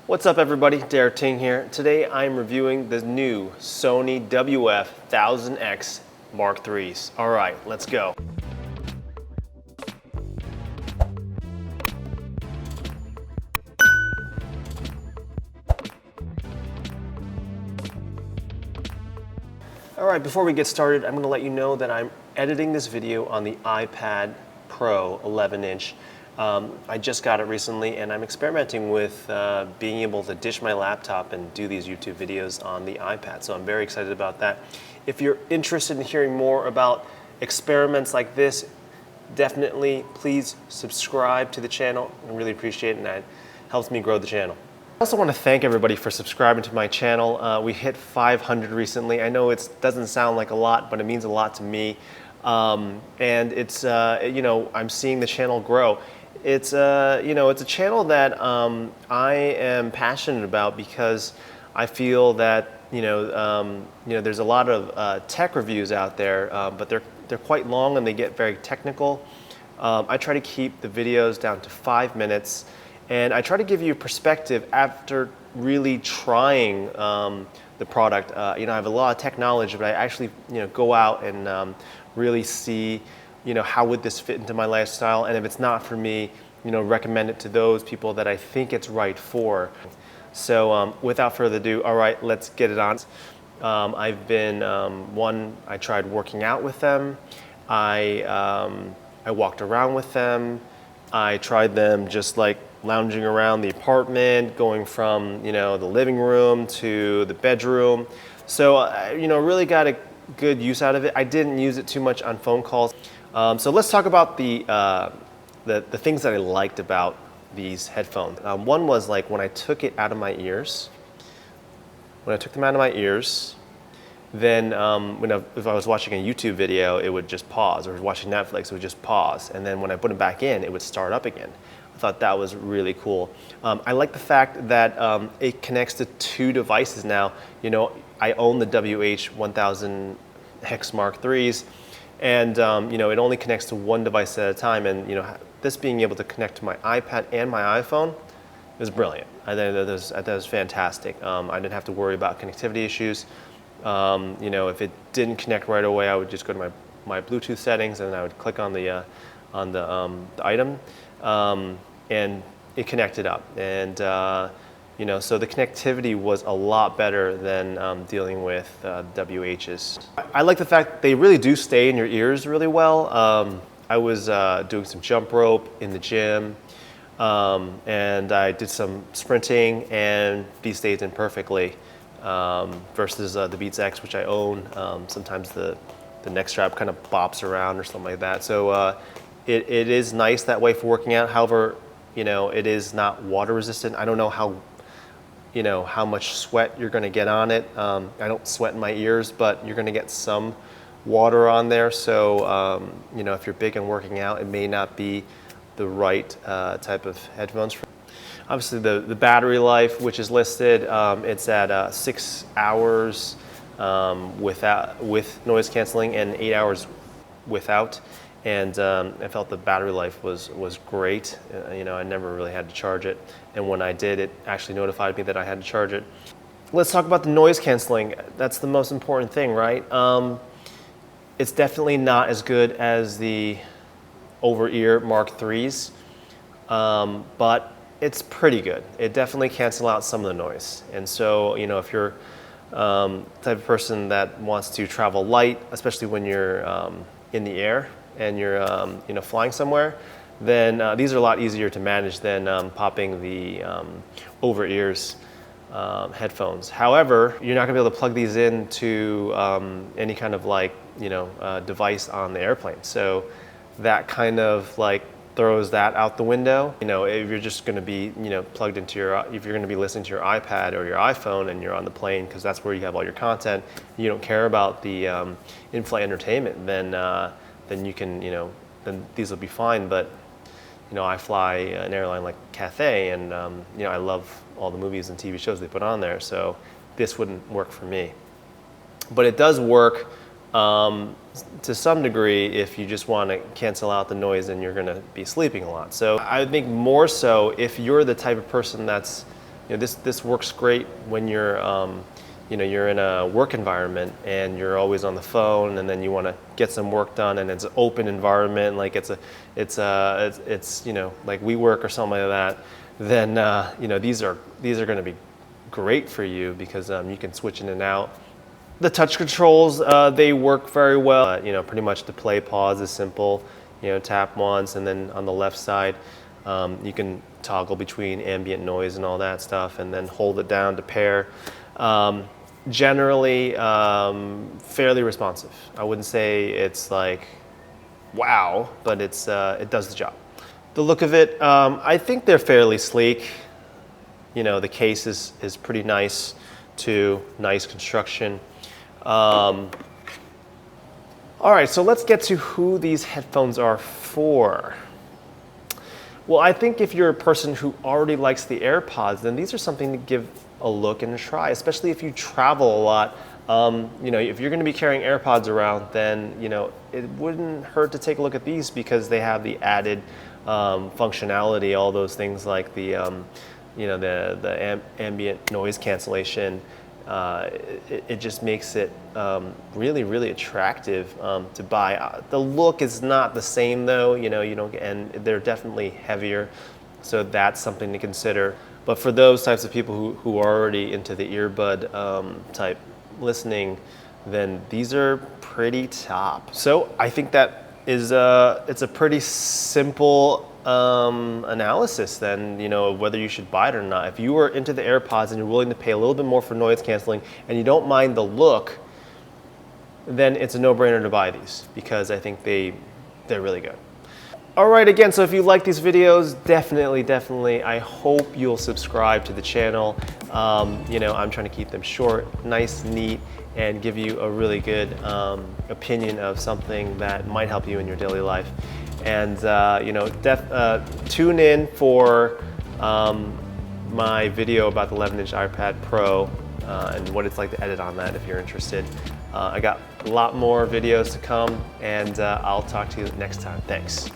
What's up everybody, Derek Ting here. Today I'm reviewing the new Sony WF-1000X Mark IIIs. All right, let's go. All right, before we get started, I'm gonna let you know that I'm editing this video on the iPad Pro 11-inch. I just got it recently and I'm experimenting with being able to dish my laptop and do these YouTube videos on the iPad. So I'm very excited about that. If you're interested in hearing more about experiments like this, definitely please subscribe to the channel. I really appreciate it and it helps me grow the channel. I also want to thank everybody for subscribing to my channel. We hit 500 recently. I know it doesn't sound like a lot, but it means a lot to me. And it's, I'm seeing the channel grow. It's it's a channel that I am passionate about because I feel that there's a lot of tech reviews out there, but they're quite long and they get very technical. I try to keep the videos down to 5 minutes, and I try to give you perspective after really trying the product. I have a lot of tech knowledge, but I actually go out and really see how would this fit into my lifestyle, and if it's not for me, recommend it to those people that I think it's right for. So without further ado, all right, let's get it on. I've been, I tried working out with them. I walked around with them. I tried them just like lounging around the apartment, going from the living room to the bedroom. So really got a good use out of it. I didn't use it too much on phone calls. So let's talk about the things that I liked about these headphones. One was like when I took it out of my ears. When I took them out of my ears, then if I was watching a YouTube video, it would just pause, or watching Netflix, it would just pause. And then when I put it back in, it would start up again. I thought that was really cool. I like the fact that it connects to 2 devices now. I own the WH-1000X Mark IIIs, and it only connects to 1 device at a time. And this being able to connect to my iPad and my iPhone is brilliant. I think that was fantastic. I didn't have to worry about connectivity issues. If it didn't connect right away, I would just go to my Bluetooth settings and I would click on the item, and it connected up. And so the connectivity was a lot better than dealing with WHs. I like the fact that they really do stay in your ears really well. I was doing some jump rope in the gym, and I did some sprinting, and these stayed in perfectly. Versus the Beats X, which I own. Sometimes the neck strap kind of bops around or something like that. So it is nice that way for working out. However, it is not water resistant. I don't know how much sweat you're going to get on it. I don't sweat in my ears, but you're going to get some water on there. So if you're big on working out, it may not be the right type of headphones for. Obviously the battery life, which is listed, it's at 6 hours with noise canceling and 8 hours without. And I felt the battery life was great. I never really had to charge it. And when I did, it actually notified me that I had to charge it. Let's talk about the noise canceling. That's the most important thing, right? It's definitely not as good as the over-ear Mark IIIs, but it's pretty good. It definitely cancels out some of the noise. And so, if you're the type of person that wants to travel light, especially when you're in the air and you're flying somewhere, then these are a lot easier to manage than popping the over ears headphones. However, you're not gonna be able to plug these into any kind of device on the airplane. So that kind of throws that out the window. If you're just going to be, plugged into if you're going to be listening to your iPad or your iPhone and you're on the plane, because that's where you have all your content, you don't care about the in-flight entertainment, then you can, then these will be fine. But, I fly an airline like Cathay, and I love all the movies and TV shows they put on there, so this wouldn't work for me. But it does work to some degree if you just want to cancel out the noise and you're going to be sleeping a lot. So I think more so if you're the type of person that's this works great when you're you're in a work environment and you're always on the phone, and then you want to get some work done, and it's an open environment, like it's like WeWork or something like that. Then these are going to be great for you because you can switch in and out. The touch controls, they work very well. Pretty much the play pause is simple. Tap once, and then on the left side, you can toggle between ambient noise and all that stuff, and then hold it down to pair. Generally, fairly responsive. I wouldn't say it's like, wow, but it does the job. The look of it, I think they're fairly sleek. The case is pretty nice too, nice construction. All right, so let's get to who these headphones are for. Well, I think if you're a person who already likes the AirPods, then these are something to give a look and a try, especially if you travel a lot. If you're going to be carrying AirPods around, then it wouldn't hurt to take a look at these because they have the added functionality, all those things like the ambient noise cancellation. It just makes it really, really attractive to buy. The look is not the same though, and they're definitely heavier, so that's something to consider. But for those types of people who are already into the earbud type listening, then these are pretty top. So I think that is it's a pretty simple analysis then, whether you should buy it or not. If you are into the AirPods and you're willing to pay a little bit more for noise canceling and you don't mind the look, then it's a no-brainer to buy these because I think they're really good. All right, again, so if you like these videos, definitely, I hope you'll subscribe to the channel. I'm trying to keep them short, nice, neat, and give you a really good opinion of something that might help you in your daily life. And tune in for my video about the 11-inch iPad Pro and what it's like to edit on that if you're interested. I got a lot more videos to come, and I'll talk to you next time. Thanks.